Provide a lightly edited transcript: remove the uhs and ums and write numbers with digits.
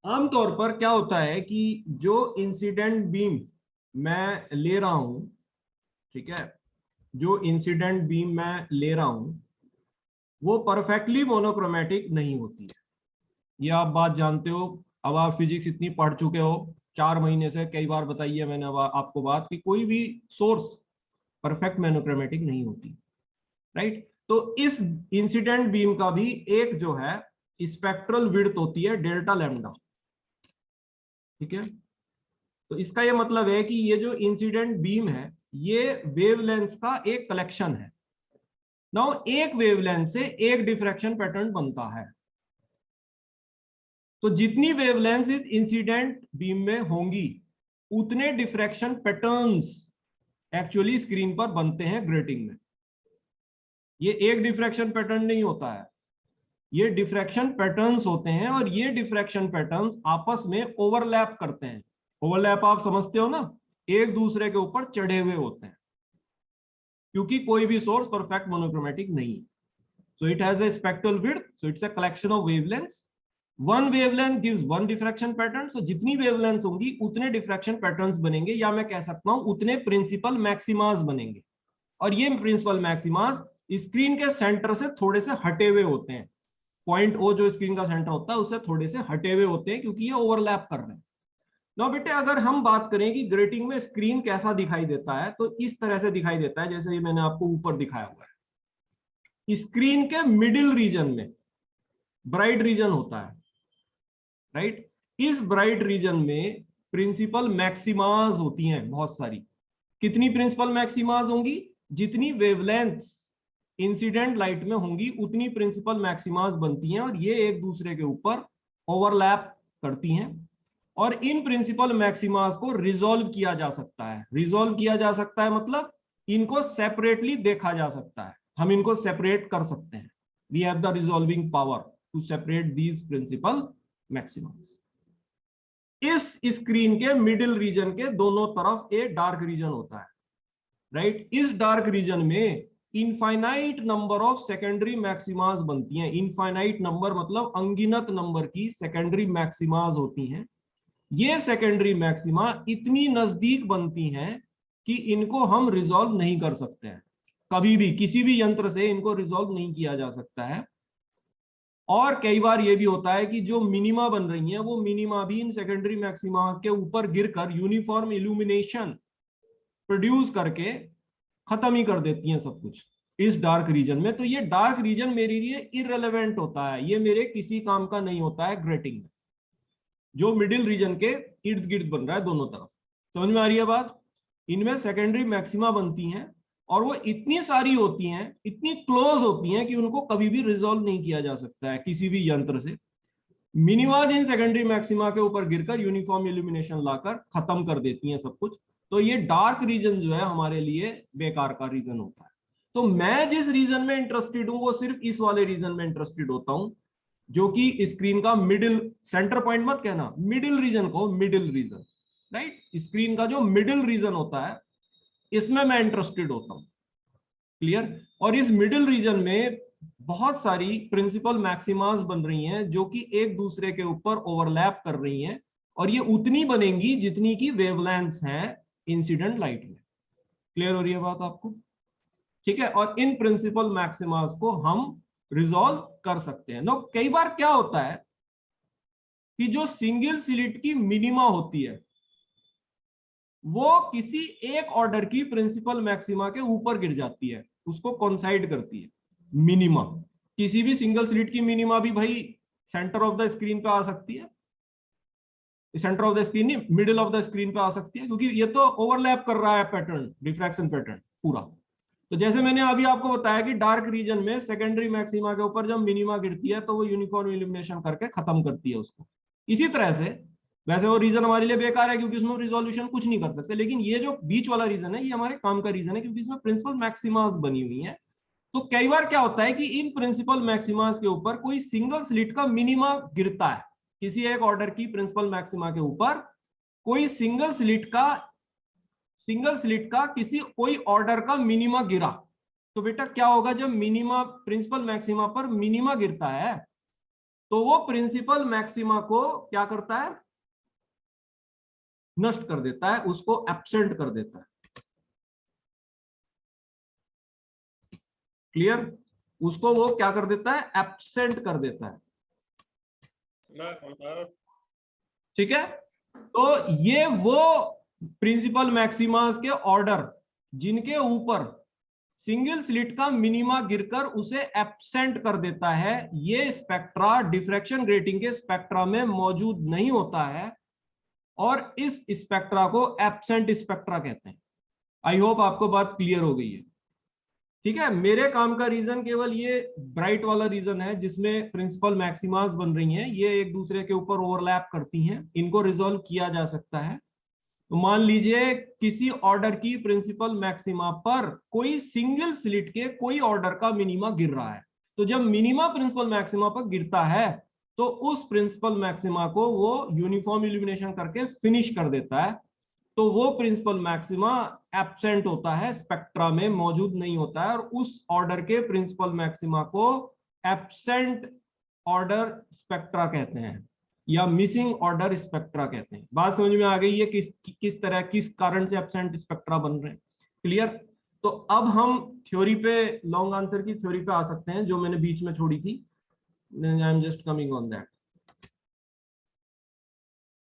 आमतौर पर क्या होता है कि जो इंसिडेंट बीम मैं ले रहा हूं, ठीक है, जो इंसिडेंट बीम मैं ले रहा हूं वो परफेक्टली मोनोक्रोमेटिक नहीं होती है। ये आप बात जानते हो। अब आप फिजिक्स इतनी पढ़ चुके हो, 4 महीने से कई बार बताई है मैंने अब आपको बात कि कोई भी सोर्स परफेक्ट मोनोक्रोमेटिक नहीं होती, राइट। तो इस इंसिडेंट बीम का भी एक जो है स्पेक्ट्रल विड्थ होती है डेल्टा लैम्डा, ठीक है। तो इसका ये मतलब है कि ये जो इंसिडेंट बीम है ये वेवलेंथ का एक कलेक्शन है। नाउ एक वेवलेंथ से एक डिफ्रैक्शन पैटर्न बनता है। तो जितनी वेवलेंथ इस इंसिडेंट बीम में होंगी उतने डिफ्रैक्शन पैटर्न्स एक्चुअली स्क्रीन पर बनते हैं ग्रेटिंग में। ये एक डिफ्रैक्शन पैटर्न नहीं होता है, ये डिफ्रैक्शन पैटर्न्स होते हैं और ये डिफ्रैक्शन पैटर्न्स आपस में ओवरलैप करते हैं। ओवरलैप आप समझते हो ना, एक दूसरे के ऊपर चढ़े हुए होते हैं क्योंकि कोई भी सोर्स परफेक्ट मोनोक्रोमेटिक नहीं है। So it has a spectral width, so it's a collection of wavelengths. One wavelength gives one diffraction pattern. So जितनी wavelengths होंगी उतने diffraction patterns बनेंगे, या मैं कह सकता हूं उतने principal maximas बनेंगे। और ये principal maximas स्क्रीन के सेंटर से थोड़े से हटे हुए होते हैं। पॉइंट ओ जो स्क्रीन का सेंटर होता है उससे थोड़े से हटे हुए होते हैं क्योंकि ये ओवरलैप कर रहे हैं। ना बेटे, अगर हम बात करें कि ग्रेटिंग में स्क्रीन कैसा दिखाई देता है तो इस तरह से दिखाई देता है जैसे ये मैंने आपको ऊपर दिखाया हुआ है। स्क्रीन के मिडिल रीजन में ब्राइट रीजन होता है, राइट। इस ब्राइट रीजन में प्रिंसिपल मैक्सिमाज होती हैं बहुत सारी। कितनी प्रिंसिपल मैक्सिमाज होंगी? जितनी वेवलेंथ्स इंसिडेंट लाइट में होंगी उतनी प्रिंसिपल मैक्सिमाज बनती हैं और ये एक दूसरे के ऊपर ओवरलैप करती हैं। और इन प्रिंसिपल मैक्सिमास को रिजॉल्व किया जा सकता है। रिजॉल्व किया जा सकता है मतलब इनको सेपरेटली देखा जा सकता है, हम इनको सेपरेट कर सकते हैं। We have the resolving power to separate these principal maxima. इस स्क्रीन के मिडिल रीजन के दोनों तरफ एक डार्क रीजन होता है, राइट। इस डार्क रीजन में infinite number of secondary maxima बनती हैं। इनफाइनाइट नंबर मतलब अनगिनत नंबर की सेकेंडरी मैक्सिमास होती हैं। ये सेकेंडरी मैक्सिमा इतनी नजदीक बनती हैं कि इनको हम रिजॉल्व नहीं कर सकते हैं, कभी भी किसी भी यंत्र से इनको रिजॉल्व नहीं किया जा सकता है। और कई बार ये भी होता है कि जो मिनिमा बन रही हैं वो मिनिमा भी इन सेकेंडरी मैक्सिमास के ऊपर गिरकर यूनिफॉर्म इल्यूमिनेशन प्रोड्यूस करके खत्म ही कर देती हैं सब कुछ इस डार्क रीजन में। तो ये डार्क रीजन मेरे लिए इररिलेवेंट होता है, ये मेरे किसी काम का नहीं होता है ग्रेटिंग में, जो मिडिल रीजन के इर्द गिर्द बन रहा है दोनों तरफ। समझ में आ रही है बात? इनमें सेकेंडरी मैक्सिमा बनती हैं और वो इतनी सारी होती हैं, इतनी क्लोज होती हैं कि उनको कभी भी रिजॉल्व नहीं किया जा सकता है किसी भी यंत्र से। मिनिमाज इन सेकेंडरी मैक्सिमा के ऊपर गिरकर यूनिफॉर्म इल्यूमिनेशन लाकर खत्म कर देती हैं सब कुछ। तो ये डार्क रीजन जो है हमारे लिए बेकार का रीजन होता है। तो मैं जिस रीजन में इंटरेस्टेड हूं वो सिर्फ इस वाले रीजन में इंटरेस्टेड होता हूं जो कि स्क्रीन का मिडिल, सेंटर पॉइंट मत कहना, मिडिल रीजन को, मिडिल रीजन, राइट। स्क्रीन का जो मिडिल रीजन होता है इसमें मैं इंटरेस्टेड होता हूं। क्लियर? और इस मिडिल रीजन में बहुत सारी प्रिंसिपल मैक्सिमास बन रही हैं जो कि एक दूसरे के ऊपर ओवरलैप कर रही हैं और ये उतनी बनेंगी जितनी की वेवलेंथ्स हैं इंसिडेंट लाइट में। क्लियर हो रही है बात आपको? ठीक है। और इन प्रिंसिपल मैक्सिमास को हम रिजॉल्व कर सकते हैं। नो, कई बार क्या होता है कि जो सिंगल स्लिट की मिनिमा होती है वो किसी एक ऑर्डर की प्रिंसिपल मैक्सिमा के ऊपर गिर जाती है, उसको कोइंसाइड करती है मिनिमा। किसी भी सिंगल स्लिट की मिनिमा भी भाई सेंटर ऑफ द स्क्रीन पे आ सकती है, सेंटर ऑफ द स्क्रीन नहीं, मिडिल ऑफ द स्क्रीन पे आ सकती है, क्योंकि ये तो ओवरलैप कर रहा है पैटर्न, रिफ्रैक्शन पैटर्न पूरा। तो जैसे मैंने अभी आपको बताया कि डार्क रीजन में सेकेंडरी मैक्सिमा के ऊपर जब मिनिमा गिरती है तो वो यूनिफॉर्म इल्यूमिनेशन करके खत्म करती है उसको। इसी तरह से वैसे वो रीजन हमारे लिए बेकार है क्योंकि उसमें रिजोल्यूशन कुछ नहीं कर सकते, लेकिन ये जो बीच वाला रीजन है ये हमारे काम का रीजन है क्योंकि इसमें प्रिंसिपल मैक्सिमास बनी हुई है। तो कई बार क्या होता है कि इन प्रिंसिपल मैक्सिमास के ऊपर कोई सिंगल स्लिट का मिनिमा गिरता है, किसी एक ऑर्डर की प्रिंसिपल मैक्सिमा के ऊपर कोई सिंगल स्लिट का किसी कोई ऑर्डर का मिनिमा गिरा। तो बेटा क्या होगा जब मिनिमा प्रिंसिपल मैक्सिमा पर मिनिमा गिरता है तो वो प्रिंसिपल मैक्सिमा को क्या करता है, नष्ट कर देता है, उसको एब्सेंट कर देता है। क्लियर? उसको वो क्या कर देता है, एब्सेंट कर देता है। ठीक है, तो ये वो प्रिंसिपल मैक्सिमास के ऑर्डर जिनके ऊपर सिंगल स्लिट का मिनिमा गिरकर उसे एब्सेंट कर देता है, ये स्पेक्ट्रा डिफ्रैक्शन ग्रेटिंग के स्पेक्ट्रा में मौजूद नहीं होता है, और इस स्पेक्ट्रा को एब्सेंट स्पेक्ट्रा कहते हैं। आई होप आपको बात क्लियर हो गई है। ठीक है, मेरे काम का रीजन केवल ये ब्राइट वाला रीजन है जिसमें प्रिंसिपल मैक्सिमास बन रही हैं, ये एक दूसरे के ऊपर ओवरलैप करती हैं, इनको रिजॉल्व किया जा सकता है। तो मान लीजिए किसी ऑर्डर की प्रिंसिपल मैक्सिमा पर कोई सिंगल स्लिट के कोई ऑर्डर का मिनिमा गिर रहा है, तो जब मिनिमा प्रिंसिपल मैक्सिमा पर गिरता है तो उस प्रिंसिपल मैक्सिमा को वो यूनिफॉर्म इल्यूमिनेशन करके फिनिश कर देता है, तो वो प्रिंसिपल मैक्सिमा एब्सेंट होता है, स्पेक्ट्रा में मौजूद नहीं होता है, और उस ऑर्डर के प्रिंसिपल मैक्सिमा को एब्सेंट ऑर्डर स्पेक्ट्रा कहते हैं, या मिसिंग ऑर्डर स्पेक्ट्रा कहते हैं। बात समझ में आ गई है किस तरह, किस कारण से एब्सेंट स्पेक्ट्रा बन रहे हैं? क्लियर? तो अब हम थ्योरी पे, लॉन्ग आंसर की थ्योरी पे आ सकते हैं जो मैंने बीच में छोड़ी थी। I am just coming on that.